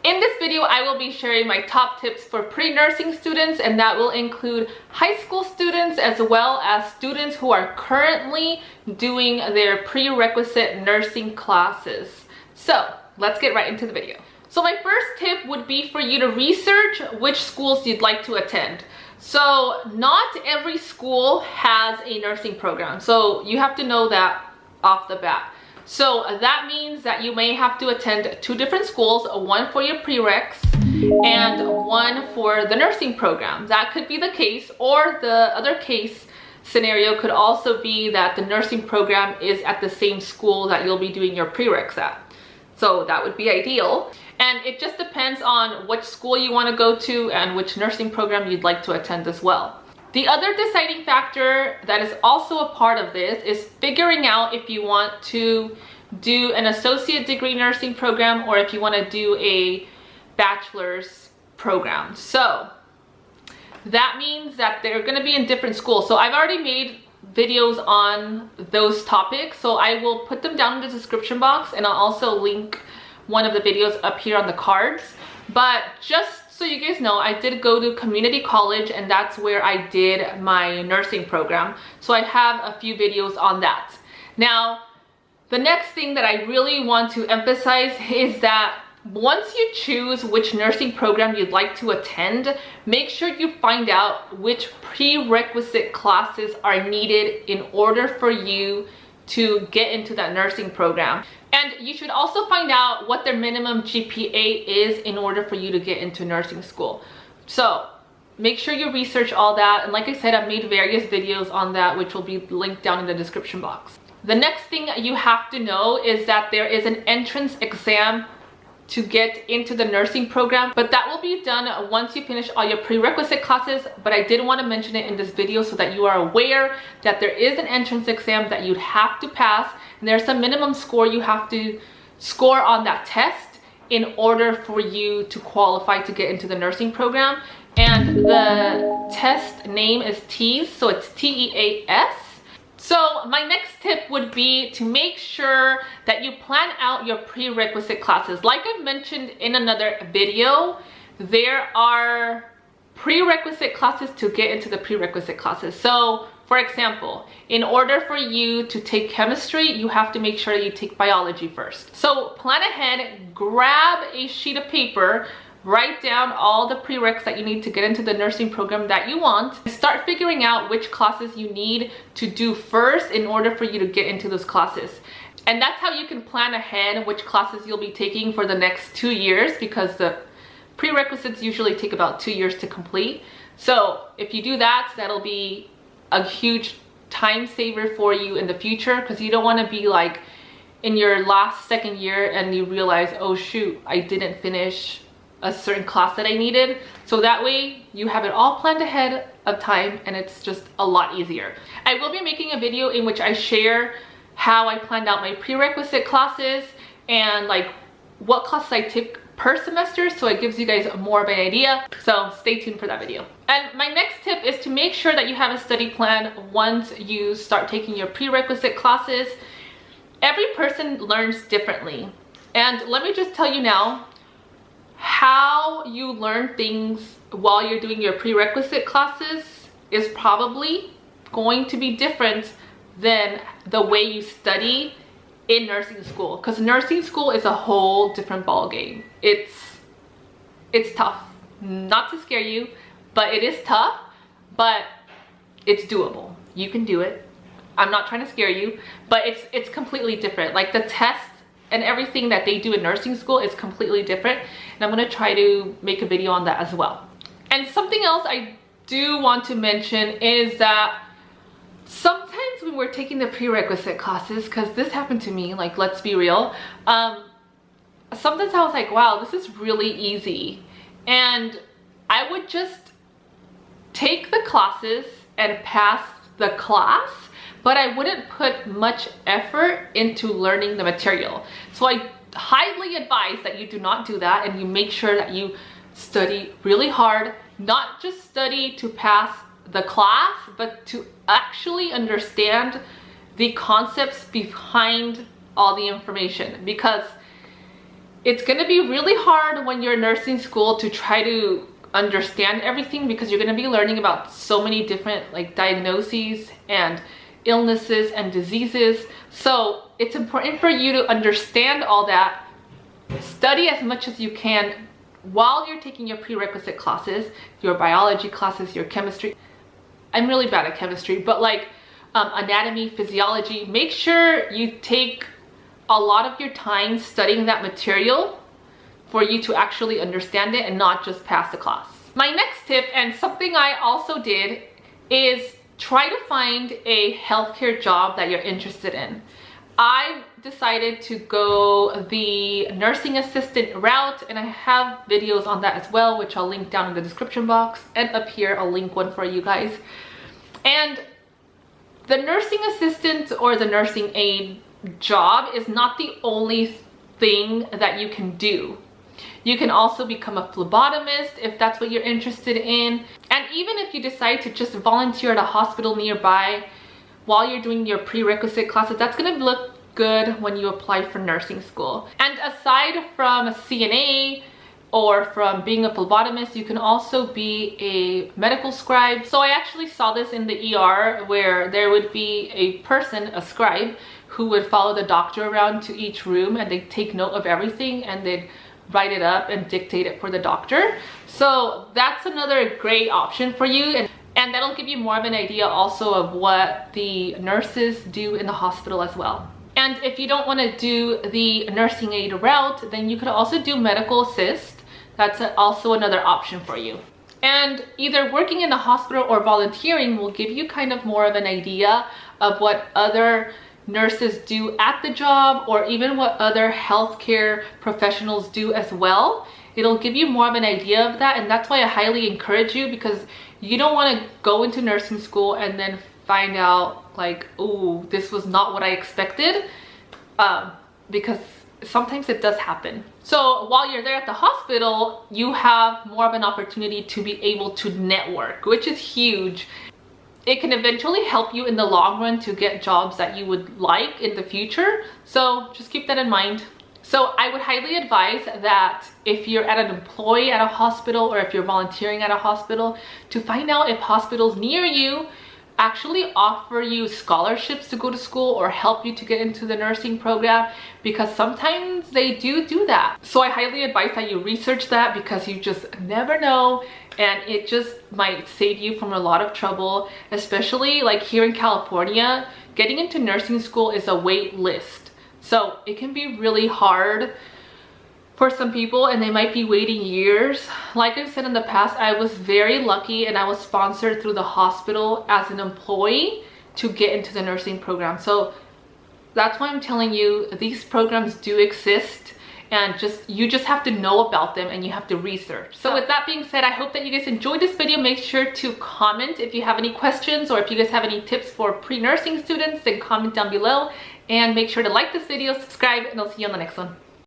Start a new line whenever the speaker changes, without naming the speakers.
In this video, I will be sharing my top tips for pre-nursing students, and that will include high school students as well as students who are currently doing their prerequisite nursing classes. So let's get right into the video. So my first tip would be for you to research which schools you'd like to attend. So not every school has a nursing program, so you have to know that off the bat. So that means that you may have to attend two different schools, one for your prereqs and one for the nursing program. That could be the case, or the other case scenario could also be that the nursing program is at the same school that you'll be doing your prereqs at. So that would be ideal. And it just depends on which school you want to go to and which nursing program you'd like to attend as well. The other deciding factor that is also a part of this is figuring out if you want to do an associate degree nursing program or if you want to do a bachelor's program. So that means that they're going to be in different schools. So I've already made videos on those topics, so I will put them down in the description box, and I'll also link one of the videos up here on the cards. But just so you guys know, I did go to community college, and that's where I did my nursing program. So I have a few videos on that. Now, the next thing that I really want to emphasize is that once you choose which nursing program you'd like to attend, make sure you find out which prerequisite classes are needed in order for you to get into that nursing program. And you should also find out what their minimum GPA is in order for you to get into nursing school. So make sure you research all that. And like I said, I've made various videos on that, which will be linked down in the description box. The next thing you have to know is that there is an entrance exam to get into the nursing program, but that will be done once you finish all your prerequisite classes. But I did want to mention it in this video so that you are aware that there is an entrance exam that you'd have to pass, and there's a minimum score you have to score on that test in order for you to qualify to get into the nursing program. And the test name is TEAS, so it's TEAS. So my next tip would be to make sure that you plan out your prerequisite classes. Like I mentioned in another video, there are prerequisite classes to get into the prerequisite classes. So for example, in order for you to take chemistry, you have to make sure you take biology first. So plan ahead, grab a sheet of paper, write down all the prereqs that you need to get into the nursing program that you want. Start figuring out which classes you need to do first in order for you to get into those classes. And that's how you can plan ahead which classes you'll be taking for the next 2 years, because the prerequisites usually take about 2 years to complete. So if you do that, that'll be a huge time saver for you in the future, because you don't want to be like in your second year and you realize, oh shoot, I didn't finish a certain class that I needed. So that way you have it all planned ahead of time, and it's just a lot easier. I will be making a video in which I share how I planned out my prerequisite classes and like what classes I took per semester, so it gives you guys more of an idea. So stay tuned for that video. And my next tip is to make sure that you have a study plan once you start taking your prerequisite classes. Every person learns differently, and let me just tell you now, how you learn things while you're doing your prerequisite classes is probably going to be different than the way you study in nursing school, because nursing school is a whole different ball game. It's tough, not to scare you, but it is tough, but it's doable. You can do it. I'm not trying to scare you, but it's completely different. Like the tests and everything that they do in nursing school is completely different, and I'm going to try to make a video on that as well. And something else I do want to mention is that sometimes when we're taking the prerequisite classes, because this happened to me, like let's be real, sometimes I was like, wow, this is really easy, and I would just take the classes and pass the class, but I wouldn't put much effort into learning the material. So I highly advise that you do not do that, and you make sure that you study really hard, not just study to pass the class, but to actually understand the concepts behind all the information. Because It's going to be really hard when you're in nursing school to try to understand everything, because you're going to be learning about so many different like diagnoses and illnesses and diseases. So it's important for you to understand all that. Study as much as you can while you're taking your prerequisite classes, your biology classes, your chemistry. I'm really bad at chemistry, but like anatomy, physiology. Make sure you take a lot of your time studying that material for you to actually understand it and not just pass the class. My next tip, and something I also did, is try to find a healthcare job that you're interested in. I decided to go the nursing assistant route, and I have videos on that as well, which I'll link down in the description box, and up here I'll link one for you guys. And the nursing assistant or the nursing aide job is not the only thing that you can do. You can also become a phlebotomist if that's what you're interested in. And even if you decide to just volunteer at a hospital nearby while you're doing your prerequisite classes, that's gonna look good when you apply for nursing school. And aside from a CNA or from being a phlebotomist, you can also be a medical scribe. So I actually saw this in the ER, where there would be a person, a scribe, who would follow the doctor around to each room, and they'd take note of everything and they'd write it up and dictate it for the doctor. So that's another great option for you, and that'll give you more of an idea also of what the nurses do in the hospital as well. And if you don't want to do the nursing aide route, then you could also do medical assist. That's also another option for you. And either working in the hospital or volunteering will give you kind of more of an idea of what other nurses do at the job, or even what other healthcare professionals do as well. It'll give you more of an idea of that, and that's why I highly encourage you, because you don't want to go into nursing school and then find out like, oh, this was not what I expected, because sometimes it does happen. So while you're there at the hospital, you have more of an opportunity to be able to network, which is huge. It can eventually help you in the long run to get jobs that you would like in the future. So just keep that in mind. So I would highly advise that if you're at an employee at a hospital, or if you're volunteering at a hospital, to find out if hospitals near you actually offer you scholarships to go to school or help you to get into the nursing program, because sometimes they do that. So I highly advise that you research that, because you just never know, and it just might save you from a lot of trouble. Especially like here in California, getting into nursing school is a wait list, so it can be really hard for some people, and they might be waiting years. Like I've said in the past, I was very lucky, and I was sponsored through the hospital as an employee to get into the nursing program. So that's why I'm telling you, these programs do exist, and you just have to know about them, and you have to research. So with that being said, I hope that you guys enjoyed this video. Make sure to comment if you have any questions, or if you guys have any tips for pre-nursing students, then comment down below. And make sure to like this video, subscribe, and I'll see you on the next one.